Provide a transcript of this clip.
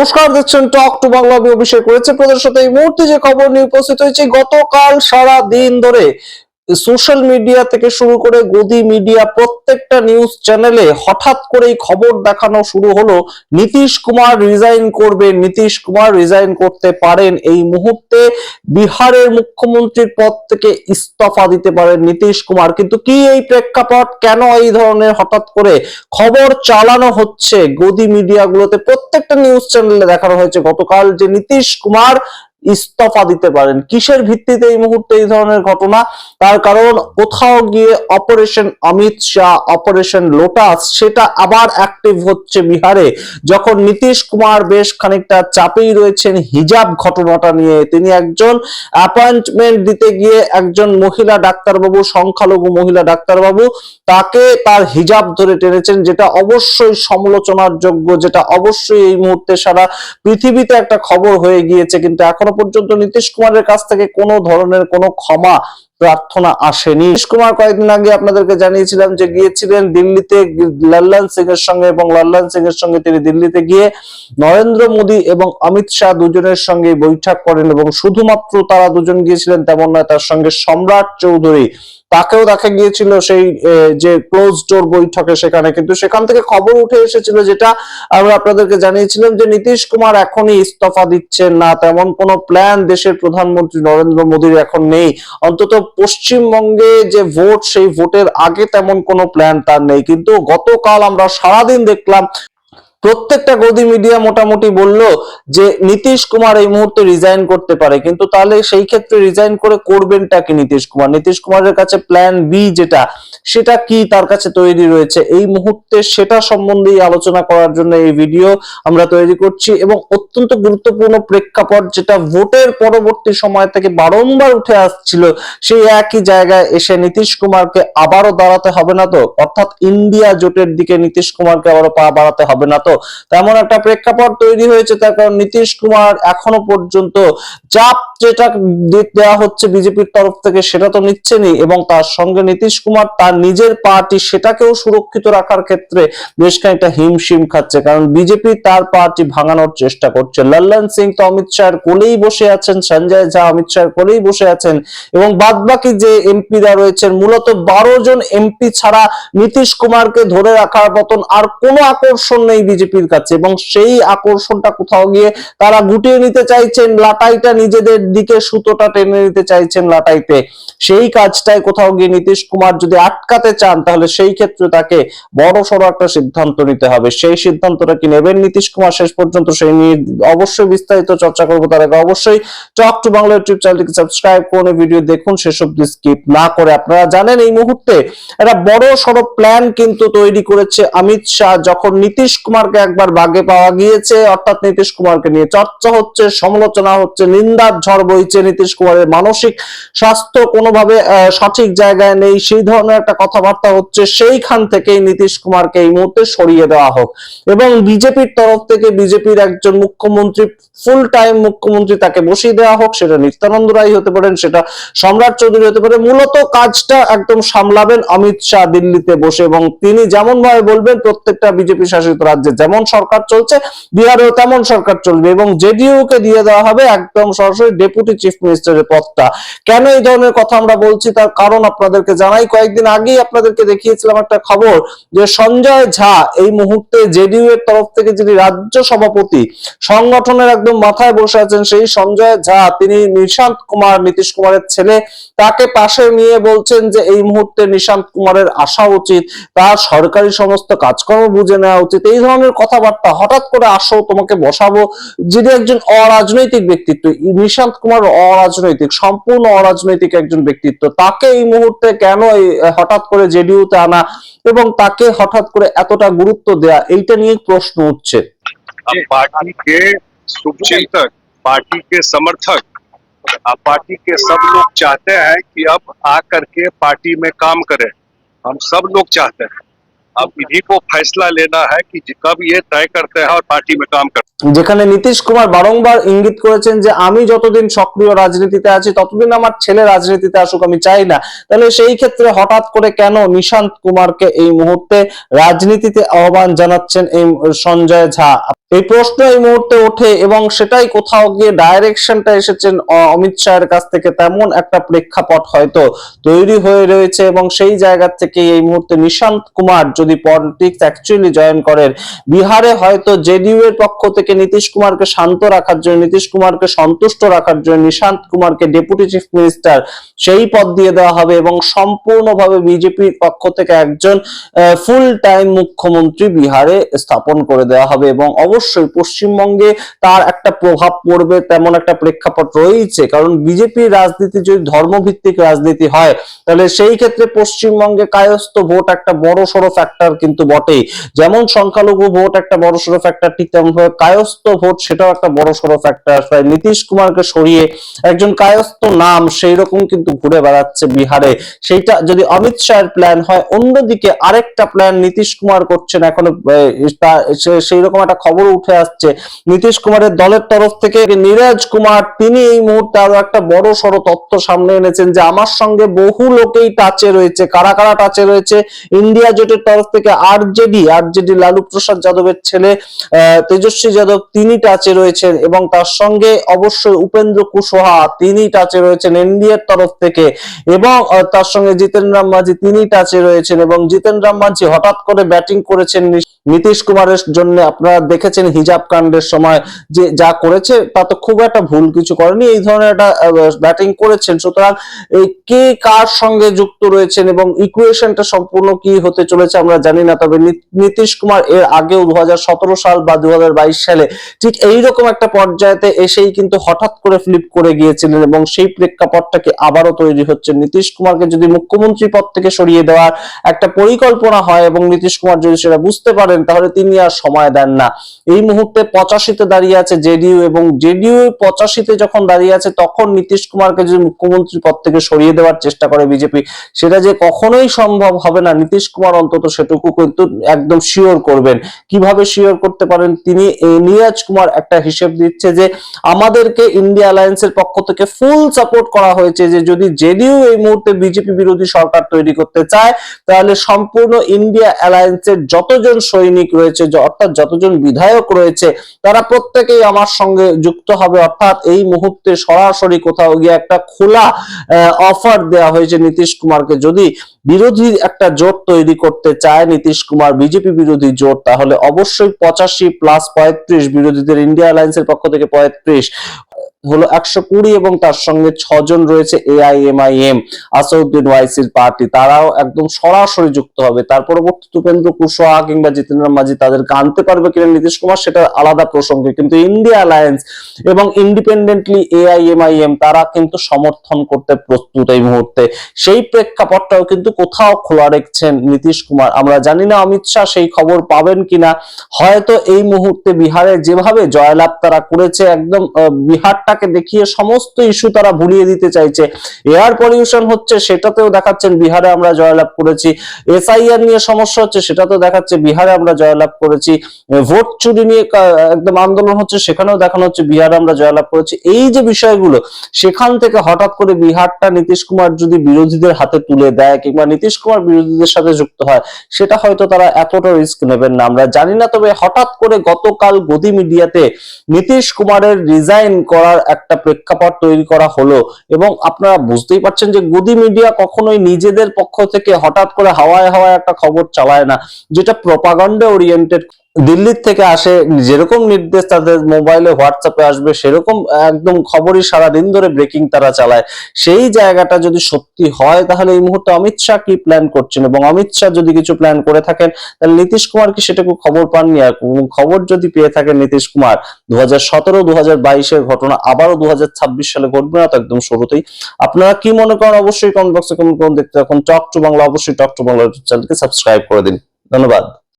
নমস্কার, দেখছেন talk to Bangla. আমি অভিষেক করেছে আপনাদের সাথে এই মুহূর্তে যে খবর নিয়ে উপস্থিত হয়েছে। গতকাল সারা দিন ধরে সোশ্যাল মিডিয়া থেকে শুরু করে গদি মিডিয়া প্রত্যেকটা নিউজ চ্যানেলে হঠাৎ করেই খবর দেখানো শুরু হলো নীতিশ কুমার রিজাইন করবেন, নীতিশ কুমার রিজাইন করতে পারেন, এই মুহূর্তে বিহারের মুখ্যমন্ত্রীর পদ থেকে ইস্তফা দিতে পারেন নীতিশ কুমার। কিন্তু কি এই প্রেক্ষাপট, কেন এই ধরনের হঠাৎ করে খবর চালানো হচ্ছে গদি মিডিয়াগুলোতে, প্রত্যেকটা নিউজ চ্যানেলে দেখানো হয়েছে গতকাল যে নীতিশ কুমার ইস্তফা দিতে পারেন। কিসের ভিত্তিতে এই মুহূর্তে এই ধরনের ঘটনা? তার কারণ কোথাও গিয়ে operation Amit Shah, operation lotus সেটা আবার অ্যাক্টিভ হচ্ছে বিহারে, যখন নীতিশ কুমার বেশ খানিকটা চাপেই রয়েছেন হিজাব ঘটনাটা নিয়ে। তিনি একজন অ্যাপয়েন্টমেন্ট দিতে গিয়ে একজন মহিলা ডাক্তারবাবু, সংখ্যালঘু মহিলা ডাক্তারবাবু, তাকে তার হিজাব ধরে টেনেছেন, যেটা অবশ্যই সমালোচনার যোগ্য, যেটা অবশ্যই এই মুহূর্তে সারা পৃথিবীতে একটা খবর হয়ে গিয়েছে। কিন্তু এখনো পর্যন্ত নীতিশ কুমারের কাছ থেকে কোনো ধরনের কোনো ক্ষমা প্রার্থনা আসেনি। নীতিশ কুমার কয়েকদিন আগে আপনাদেরকে জানিয়েছিলাম যে গিয়েছিলেন দিল্লিতে লাল্লান সিং এর সঙ্গে, এবং লাল্লান সিং এর সঙ্গে তিনি দিল্লিতে গিয়ে নরেন্দ্র মোদী এবং অমিত শাহ দুজনের সঙ্গে বৈঠক করেন, এবং শুধুমাত্র তারা দুজন গিয়েছিলেন তেমন নয়, তার সঙ্গে সম্রাট চৌধুরী তাকেও দেখা গিয়েছিল সেই যে ক্লোজ ডোর বৈঠকে সেখানে। কিন্তু সেখান থেকে খবর উঠে এসেছিল, যেটা আমরা আপনাদেরকে জানিয়েছিলাম, যে নীতিশ কুমার এখনই ইস্তফা দিচ্ছেন না, তেমন কোনো প্ল্যান দেশের প্রধানমন্ত্রী নরেন্দ্র মোদীর এখন নেই। অন্তত পশ্চিমবঙ্গে যে ভোট, সেই ভোটের আগে তেমন কোনো প্ল্যান তার নেই। কিন্তু গতকাল আমরা সারাদিন দেখলাম প্রত্যেকটা গদি মিডিয়া মোটামুটি বলল যে নীতিশ কুমার এই মুহূর্তে রিজাইন করতে পারে। কিন্তু তাহলে সেই ক্ষেত্রে রিজাইন করে করবেনটা কি নীতিশ কুমার? নীতিশ কুমারের কাছে প্ল্যান বি যেটা, সেটা কি তার কাছে তৈরি রয়েছে এই মুহূর্তে, সেটা সম্বন্ধে আলোচনা করার জন্য এই ভিডিও আমরা তৈরি করছি। এবং অত্যন্ত গুরুত্বপূর্ণ প্রেক্ষাপট, যেটা ভোটের পরবর্তী সময় থেকে বারংবার উঠে আসছিল, সেই একই জায়গায় এসে নীতিশ কুমারকে আবারও দাঁড়াতে হবে না তো? অর্থাৎ ইন্ডিয়া জোটের দিকে নীতিশ কুমারকে আবারও পা বাড়াতে হবে না তো? তেমন একটা প্রেক্ষাপট তৈরি হয়েছে। তার কারণ নীতিশ কুমার এখনো পর্যন্ত চাপ যেটা দেওয়া হচ্ছে বিজেপির তরফ থেকে সেটা তো নিচ্ছেনই, এবং তার সঙ্গে নীতিশ কুমার তার নিজের পার্টি সেটাকেও সুরক্ষিত রাখার ক্ষেত্রে বেশ খানিকটা হিমশিম খাচ্ছে, কারণ বিজেপি তার পার্টি ভাঙানোর চেষ্টা করছে। লাল্লান সিং তো অমিত শাহের কোলেই বসে আছেন, সঞ্জয় ঝা অমিত শাহের কোলেই বসে আছেন, এবং বাদবাকি যে এমপিরা রয়েছেন, মূলত 12 জন এমপি ছাড়া নীতিশ কুমারকে ধরে রাখার মতন আর কোনো আকর্ষণ নেই বিজেপির কাছে। এবং সেই আকর্ষণটা কোথাও গিয়ে তারা গুটিয়ে নিতে চাইছেন, লাটাইটা নিজেদের দিকে, সুতোটা টেনে নিতে চাইছেন লাটাইতে। সেই কাজটাই কোথাও গিয়ে নীতিশ কুমার যদি আটকাতে চান, তাহলে সেই ক্ষেত্রে তাকে বড় সড়ো একটা সিদ্ধান্ত নিতে হবে। সেই সিদ্ধান্তটা কি নেবেন নীতিশ কুমার শেষ পর্যন্ত, সেই নিয়ে অবশ্যই বিস্তারিত চর্চা করবো। তার আগে অবশ্যই টক টু বাংলা ইউটিউব চ্যানেলটিকে সাবস্ক্রাইব করে ভিডিও দেখুন শেষ অবধি স্কিপ না করে। আপনারা জানেন এই মুহূর্তে একটা বড় সড়ো প্ল্যান কিন্তু তৈরি করেছে অমিত শাহ। যখন নীতিশ কুমারকে একবার বাগে পাওয়া গিয়েছে, অর্থাৎ নীতিশ কুমারকে নিয়ে চর্চা হচ্ছে, সমালোচনা হচ্ছে, নিন্দার ঝড় বইছে, নীতিশ কুমারের মানসিক স্বাস্থ্য কোনোভাবে সঠিক জায়গায় নেই, সেই ধরনের একটা কথাবার্তা হচ্ছে, সেইখান থেকেই নীতিশ কুমারকে এই মুহূর্তে সরিয়ে দেওয়া হোক, এবং বিজেপির তরফ থেকে বিজেপির একজন মুখ্যমন্ত্রী, ফুল টাইম মুখ্যমন্ত্রী, তাকে বসিয়ে দেওয়া হোক। সেটা নিত্যানন্দ রায় হতে পারেন, সেটা সম্রাট চৌধুরী হতে পারে। মূলত কাজটা একদম সামলাবেন অমিত শাহ দিল্লিতে বসে, এবং তিনি যেমন ভাবে বলবেন, প্রত্যেকটা বিজেপি শাসিত রাজ্যে যেমন সরকার চলছে বিহারেও তেমন সরকার চলবে, এবং জেডিইউ কে দিয়ে দেওয়া হবে একদম সরাসরি ডেপুটি চিফ মিনিস্টারের পদটা। কেন এই ধরনের কথা আমরা বলছি, তার কারণ আপনাদেরকে জানাই। কয়েকদিন আগেই আপনাদেরকে দেখিয়েছিলাম একটা খবর, যে সঞ্জয় ঝা এই মুহূর্তে জেডিইউ এর তরফ থেকে যিনি রাজ্য সভাপতি, সংগঠনের একদম মাথায় বসে আছেন, সেই সঞ্জয় ঝা, তিনি নিশান্ত কুমার, নীতিশ কুমারের ছেলে, তাকে পাশে নিয়ে বলছেন যে এই মুহূর্তে নিশান্ত কুমারের আসা উচিত, তার সরকারি সমস্ত কাজকর্ম বুঝে নেওয়া উচিত। এই ধরনের কথাবার্তা, হঠাৎ করে আসো, তোমাকে বসাবো, যিনি একজন অরাজনৈতিক ব্যক্তিত্ব। নিশান্ত কুমার অরাজনৈতিক, সম্পূর্ণ অরাজনৈতিক একজন ব্যক্তিত্ব, তাকে এই মুহূর্তে কেন হঠাৎ করে জেডিইউ তে আনা, এবং তাকে হঠাৎ করে এতটা গুরুত্ব দেয়া, এইটা নিয়ে প্রশ্ন উঠছে। पार्टी के शुभचिंतक, पार्टी के समर्थक, पार्टी के सब लोग चाहते हैं कि अब आकर के पार्टी में काम करें। हम सब लोग चाहते हैं, अब इन्हीं को फैसला लेना है कि कब ये तय करते हैं और पार्टी में काम करते हैं। যেখানে নীতিশ কুমার বারংবার ইঙ্গিত করেছেন যে আমি যতদিন সক্রিয় রাজনীতিতে আছি ততদিন আমার ছেলে রাজনীতিতে আসুক, আমি চাই না। তাহলে সেই ক্ষেত্রে হঠাৎ করে কেন নিশান্ত কুমারকে এই মুহূর্তে রাজনীতিতে আহ্বান জানাচ্ছেন এই সঞ্জয় ঝা? এই প্রশ্ন এই মুহূর্তে ওঠে এবং সেটাই কোথাও গিয়ে ডাইরেকশনটা এসেছেন অমিত শাহের কাছ থেকে, তেমন একটা প্রেক্ষাপট হয়তো তৈরি হয়ে রয়েছে। এবং সেই জায়গা থেকে এই মুহূর্তে নিশান্ত কুমার যদি পলিটিক্স অ্যাকচুয়ালি জয়েন করেন, বিহারে হয়তো জেডিইউ এর পক্ষ থেকে নীতিশ কুমারকে শান্ত রাখার জন্য, নীতিশ কুমারকে সন্তুষ্ট রাখার জন্য নিশান্ত কুমারকে ডেপুটি চিফ মিনিস্টার সেই পদ দিয়ে দেওয়া হবে এবং সম্পূর্ণভাবে বিজেপির পক্ষ থেকে একজন ফুল টাইম মুখ্যমন্ত্রী বিহারে স্থাপন করে দেওয়া হবে। এবং অবশ্যই পশ্চিমবঙ্গে তার একটা প্রভাব পড়বে, তেমন একটা প্রেক্ষাপট রয়েছে। কারণ বিজেপির রাজনীতি যদি ধর্মভিত্তিক রাজনীতি হয় তাহলে সেই ক্ষেত্রে পশ্চিমবঙ্গে কায়স্থ ভোট একটা বড় সড়ো ফ্যাক্টর কিন্তু বটেই। যেমন সংখ্যালঘু ভোট একটা বড় সড়ো ফ্যাক্টর, ঠিক তেমন ভাবে কায়স্থ ভোট সেটাও একটা বড় সড়ো ফ্যাক্টর। তাই নীতিশ কুমারকে সরিয়ে একজন কায়স্থ নাম সেই রকম কিন্তু ঘুরে বেড়াচ্ছে বিহারে। সেইটা যদি অমিত শাহের প্ল্যান হয়, অন্যদিকে আরেকটা প্ল্যান নীতিশ কুমার করছেন। এখনো সেই রকম একটা খবর উঠে আসছে নীতিশ কুমারের দলের তরফ থেকে নীরজ কুমার, তিনি এই মুহূর্তে আরো একটা বড় সড়ো তথ্য সামনে এনেছেন যে আমার সঙ্গে বহু লোকেই টাচে রয়েছে। কারা কারা টাচে রয়েছে? ইন্ডিয়া জোটের তরফ থেকে আরজেডি লালু প্রসাদ যাদবের ছেলে তেজস্বী যাদব, তিনি টাচে রয়েছেন। এবং তার সঙ্গে অবশ্যই উপেন্দ্র কুশওয়াহা, তিনি টাচে রয়েছেন এনডিএর তরফ থেকে। এবং তার সঙ্গে জিতেন রাম মাঝি, তিনি টাচে রয়েছেন। এবং জিতেন রাম মাঝি হঠাৎ করে ব্যাটিং করেছেন নীতিশ কুমারের জন্য। আপনারা দেখেছেন হিজাব কাণ্ডের সময় যে যা করেছে তা তো খুব একটা ভুল কিছু করেনি, এই ধরনের একটা ব্যাটিং করেছেন। সুতরাং কে কার সঙ্গে যুক্ত রয়েছেন এবং ইকুয়েশনটা সম্পূর্ণ কি হতে চলেছে আমরা জানি না। তবে নীতিশ কুমার এর আগেও 2017 সাল বা 2022 সালে ঠিক এইরকম একটা পর্যায়েতে এসেই কিন্তু হঠাৎ করে ফ্লিপ করে গিয়েছিলেন এবং সেই প্রেক্ষাপটটাকে আবারও তৈরি হচ্ছে। নীতিশ কুমারকে যদি মুখ্যমন্ত্রী পদ থেকে সরিয়ে দেওয়ার একটা পরিকল্পনা হয় এবং নীতিশ কুমার যদি সেটা বুঝতে পারেন, তাহলে তিনি আর সময় দেন না। এই মুহূর্তে 85-তে দাঁড়িয়ে আছে জেডিইউ এবং জেডিইউ 85-তে যখন দাঁড়িয়ে আছে তখন নীতিশ কুমারকে যদি মুখ্যমন্ত্রী পদ থেকে সরিয়ে দেওয়ার চেষ্টা করে বিজেপি, সেটা যে কখনোই সম্ভব হবে না। নীতিশ কুমার অন্তত সেটুকু কিন্তু একদম শিওর করবেন। কিভাবে শিওর করতে পারেন তিনি? নীরজ কুমার একটা হিসেব দিচ্ছে যে আমাদেরকে ইন্ডিয়া অ্যালায়েন্সের পক্ষ থেকে ফুল সাপোর্ট করা হয়েছে যে যদি জেডিইউ এই মুহূর্তে বিজেপি বিরোধী সরকার তৈরি করতে চায় তাহলে সম্পূর্ণ ইন্ডিয়া অ্যালায়েন্সের যতজন সৈনিক রয়েছে, অর্থাৎ যতজন বিধায়ক রয়েছে, তারা প্রত্যেকেই আমার সঙ্গে যুক্ত হবে। অর্থাৎ এই মুহূর্তে সরাসরি কোথাও গিয়ে একটা খোলা অফার দেওয়া হয়েছে নীতিশ কুমারকে। যদি বিরোধী একটা জোট তৈরি করতে চায় নীতিশ কুমার, বিজেপি বিরোধী জোট, তাহলে অবশ্যই 85 প্লাস 35 বিরোধীদের ইন্ডিয়া অ্যালায়েন্সের পক্ষ থেকে 35 হলো 120 এবং তার সঙ্গে 6 জন রয়েছে এআইএমআইএম আসাদুদ্দিন ওয়াইসির পার্টি, তারাও একদম সরাসরি যুক্ত হবে। তার পরবর্তীতে উপেন্দ্র কুশওয়াহা কিংবা জিতেন রাম মাঝি তাদেরকে আনতে পারবে কিনা নীতিশ কুমার সেটা আলাদা প্রসঙ্গ, কিন্তু ইন্ডিয়া অ্যালায়েন্স এবং ইন্ডিপেন্ডেন্টলি এআইএমআইএম তারা কিন্তু সমর্থন করতে প্রস্তুত এই মুহূর্তে। সেই প্রেক্ষাপটটাও কিন্তু কোথাও খোলা রেখেছেন নীতিশ কুমার। আমরা জানি না অমিত শাহ সেই খবর পাবেন কিনা। হয়তো এই মুহূর্তে বিহারে যেভাবে জয়লাভ তারা করেছে, একদম বিহারটাকে দেখিয়ে সমস্ত ইস্যু তারা ভুলিয়ে দিতে চাইছে। এয়ার পলিউশন হচ্ছে সেটাতেও দেখাচ্ছেন বিহারে আমরা জয়লাভ করেছি, এসআইআর নিয়ে সমস্যা হচ্ছে সেটাতেও দেখাচ্ছে বিহারে আমরা জয়লাভ করেছি, ভোট চুরি নিয়ে একদম আন্দোলন হচ্ছে সেখানেও দেখানো হচ্ছে বিহারে আমরা জয়লাভ করেছি। এই যে বিষয়গুলো, সেখান থেকে হঠাৎ করে বিহারটা নীতিশ কুমার যদি বিরোধীদের হাতে তুলে দেয় কিংবা নীতিশ কুমার বিরোধীদের সাথে যুক্ত হয়, সেটা হয়তো তারা এতটা রিস্ক নেবেন না, আমরা জানি না। তবে হঠাৎ করে গতকাল গদি মিডিয়াতে নীতিশ কুমারের রিজাইন করার একটা প্রেক্ষাপট তৈরি করা হলো এবং আপনারা বুঝতেই পারছেন যে গদি মিডিয়া কখনোই নিজেদের পক্ষ থেকে হঠাৎ করে হাওয়ায় হাওয়ায় একটা খবর চালায় না, যেটা প্রপাগান্ডা ওরিয়েন্টেড। দিল্লির থেকে আসে যেরকম নির্দেশ তাদের মোবাইলে হোয়াটসঅ্যাপে আসবে সেরকম একদম খবরই সারাদিন ধরে ব্রেকিং তারা চালায়। সেই জায়গাটা যদি সত্যি হয় তাহলে এই মুহূর্তে অমিত শাহ কি প্ল্যান করছেন এবং অমিত শাহ যদি কিছু প্ল্যান করে থাকেন তাহলে নীতিশ কুমার কি সেটাকে খবর পাননি? আর খবর যদি পেয়ে থাকেন নীতিশ কুমার, 2017-2022 ঘটনা আবারও 2026 সালে ঘটবে না তো একদম শুরুতেই? আপনারা কি মনে করেন অবশ্যই কমেন্ট বক্সে কমেন্ট করুন। দেখতে এখন টক টু বাংলা, অবশ্যই টক টু বাংলা চ্যানেলকে সাবস্ক্রাইব করে দিন। ধন্যবাদ।